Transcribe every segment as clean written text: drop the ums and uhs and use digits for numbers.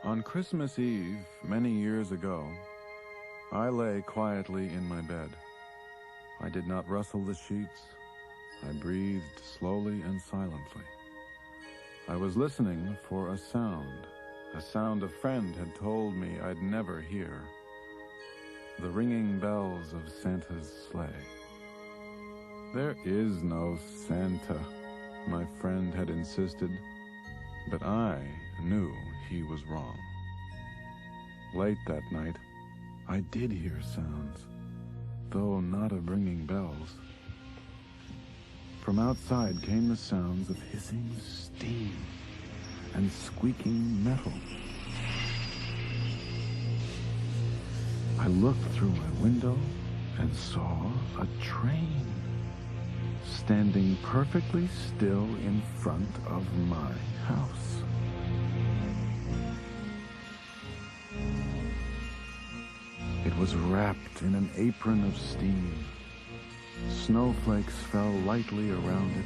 On Christmas Eve, many years ago, I lay quietly in my bed. I did not rustle the sheets. I breathed slowly and silently. I was listening for a sound a friend had told me I'd never hear. The ringing bells of Santa's sleigh. There is no Santa, my friend had insisted, but I knew he was wrong. Late that night, I did hear sounds, though not of ringing bells. From outside came the sounds of hissing steam and squeaking metal. I looked through my window and saw a train standing perfectly still in front of my house. It was wrapped in an apron of steam. Snowflakes fell lightly around it.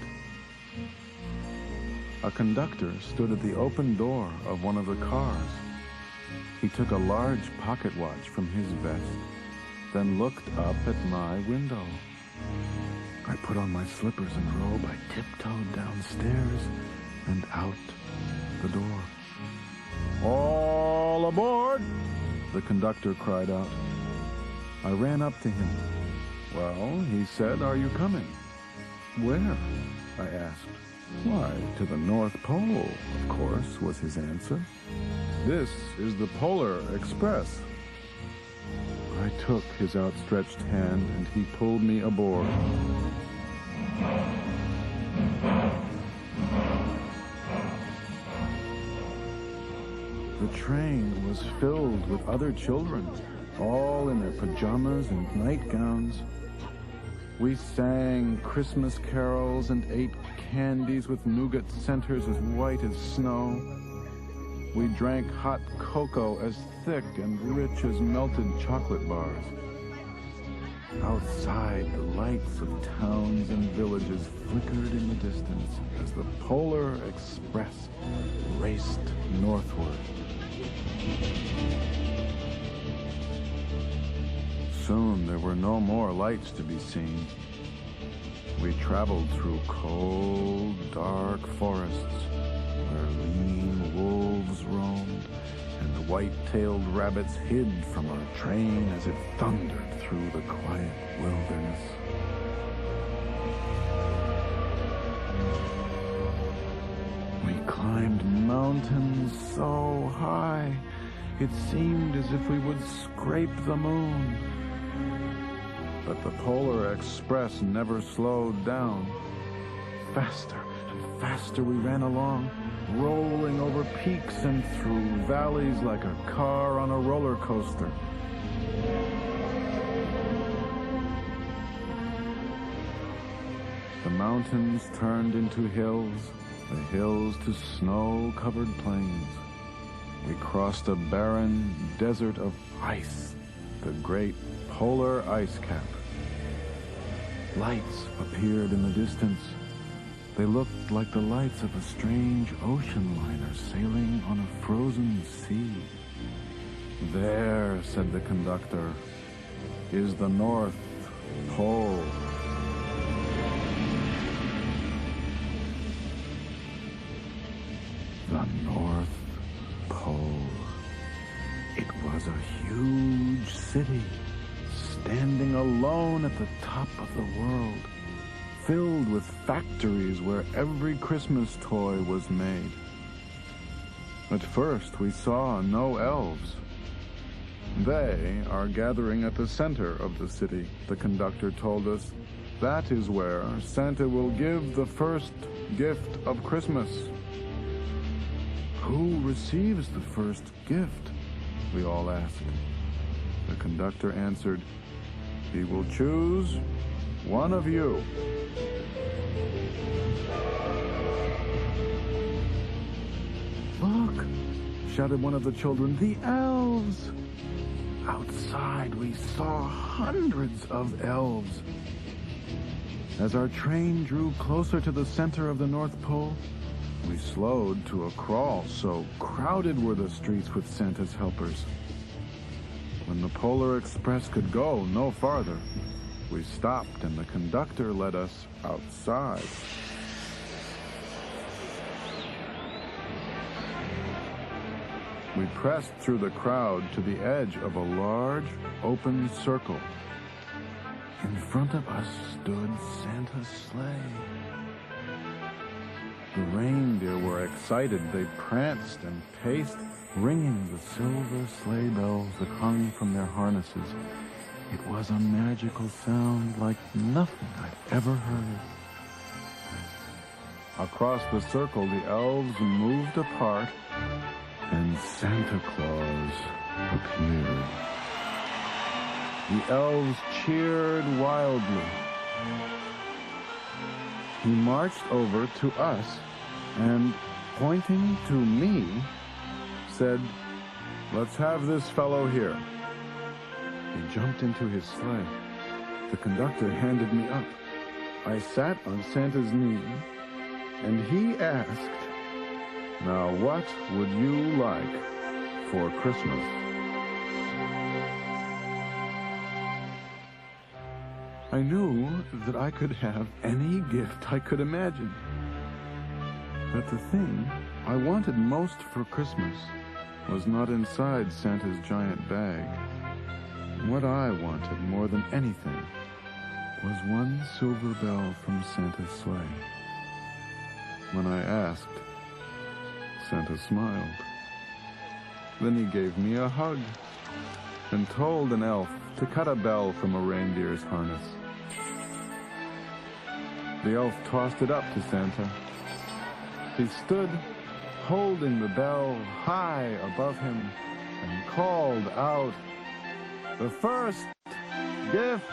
A conductor stood at the open door of one of the cars. He took a large pocket watch from his vest, then looked up at my window. I put on my slippers and robe. I tiptoed downstairs and out the door. "All aboard!" the conductor cried out. I ran up to him. "Well," he said, "are you coming?" "Where?" I asked. "Why, to the North Pole, of course," was his answer. "This is the Polar Express." I took his outstretched hand and he pulled me aboard. The train was filled with other children, all in their pajamas and nightgowns. We sang Christmas carols and ate candies with nougat centers as white as snow. We drank hot cocoa as thick and rich as melted chocolate bars. Outside, the lights of towns and villages flickered in the distance as the Polar Express raced northward. Soon there were no more lights to be seen. We traveled through cold, dark forests where lean wolves roamed and the white-tailed rabbits hid from our train as it thundered through the quiet wilderness. We climbed mountains so high, it seemed as if we would scrape the moon. But the Polar Express never slowed down. Faster and faster we ran along, rolling over peaks and through valleys like a car on a roller coaster. The mountains turned into hills, the hills to snow-covered plains. We crossed a barren desert of ice, the great polar ice cap. Lights appeared in the distance. They looked like the lights of a strange ocean liner sailing on a frozen sea. "There," said the conductor, "is the North Pole." The North Pole. It was a huge city, standing alone at the top of the world, filled with factories where every Christmas toy was made. At first we saw no elves. "They are gathering at the center of the city," the conductor told us. "That is where Santa will give the first gift of Christmas." "Who receives the first gift?" we all asked. The conductor answered, "He will choose one of you." "Look!" shouted one of the children, "the elves!" Outside we saw hundreds of elves. As our train drew closer to the center of the North Pole, We slowed to a crawl, so crowded were the streets with Santa's helpers. When the Polar Express could go no farther, we stopped and the conductor led us outside. We pressed through the crowd to the edge of a large, open circle. In front of us stood Santa's sleigh. The reindeer were excited. They pranced and paced, ringing the silver sleigh bells that hung from their harnesses. It was a magical sound like nothing I'd ever heard. Across the circle, the elves moved apart, and Santa Claus appeared. The elves cheered wildly. He marched over to us and, pointing to me, said, "Let's have this fellow here." He jumped into his sleigh. The conductor handed me up. I sat on Santa's knee, and he asked, "Now what would you like for Christmas?" I knew that I could have any gift I could imagine. But the thing I wanted most for Christmas was not inside Santa's giant bag. What I wanted more than anything was one silver bell from Santa's sleigh. When I asked, Santa smiled. Then he gave me a hug and told an elf to cut a bell from a reindeer's harness. The elf tossed it up to Santa. He stood holding the bell high above him and called out, "The first gift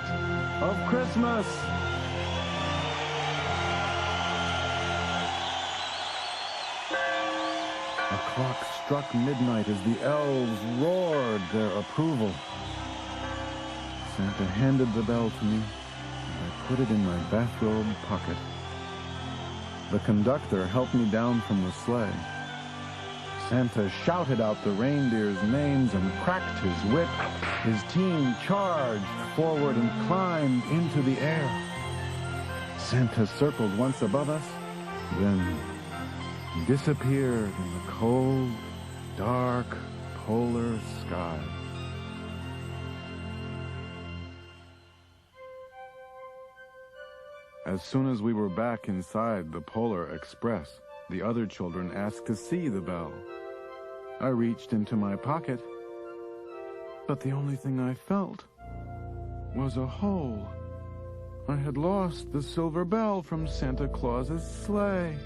of Christmas!" A clock struck midnight as the elves roared their approval. Santa handed the bell to me, and I put it in my bathrobe pocket. The conductor helped me down from the sleigh. Santa shouted out the reindeers' names and cracked his whip. His team charged forward and climbed into the air. Santa circled once above us, then disappeared in the cold, dark, polar sky. As soon as we were back inside the Polar Express, the other children asked to see the bell. I reached into my pocket, but the only thing I felt was a hole. I had lost the silver bell from Santa Claus's sleigh.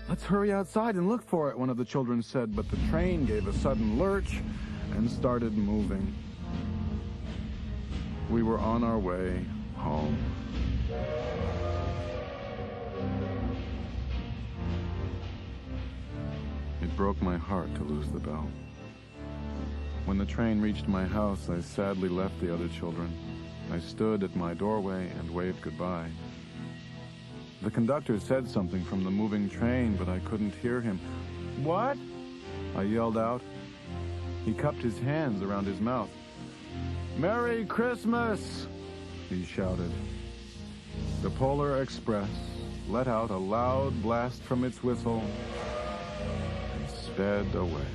"Let's hurry outside and look for it," one of the children said, but the train gave a sudden lurch and started moving. We were on our way home. It broke my heart to lose the bell. When the train reached my house, I sadly left the other children. I stood at my doorway and waved goodbye. The conductor said something from the moving train, but I couldn't hear him. "What?" I yelled out. He cupped his hands around his mouth. "Merry Christmas!" he shouted. The Polar Express let out a loud blast from its whistle and sped away.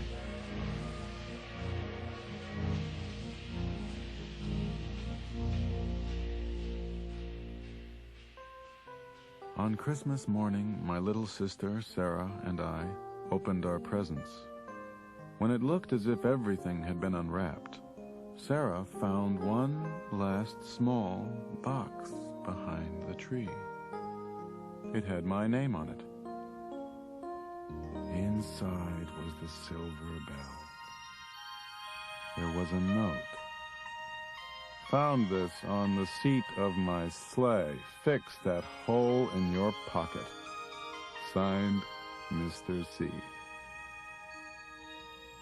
On Christmas morning, my little sister, Sarah, and I opened our presents. When it looked as if everything had been unwrapped, Sarah found one last small box behind the tree. It had my name on it. Inside was the silver bell. There was a note. "Found this on the seat of my sleigh. Fix that hole in your pocket. Signed, Mr. C."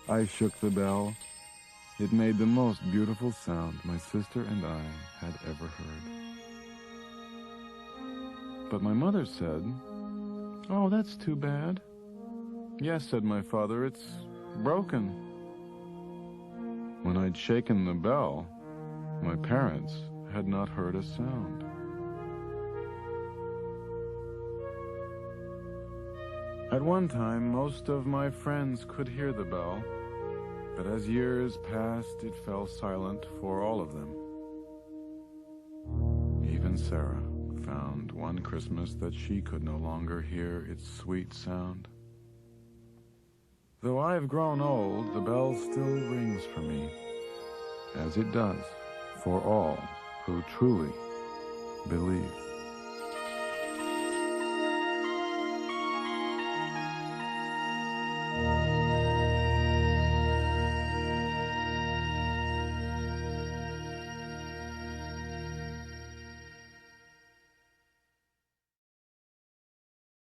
I shook the bell. It made the most beautiful sound my sister and I had ever heard. But my mother said, "Oh, that's too bad." "Yes," said my father, "it's broken." When I'd shaken the bell, my parents had not heard a sound. At one time, most of my friends could hear the bell, but as years passed, it fell silent for all of them. Even Sarah found one Christmas that she could no longer hear its sweet sound. Though I've grown old, the bell still rings for me, as it does for all who truly believe.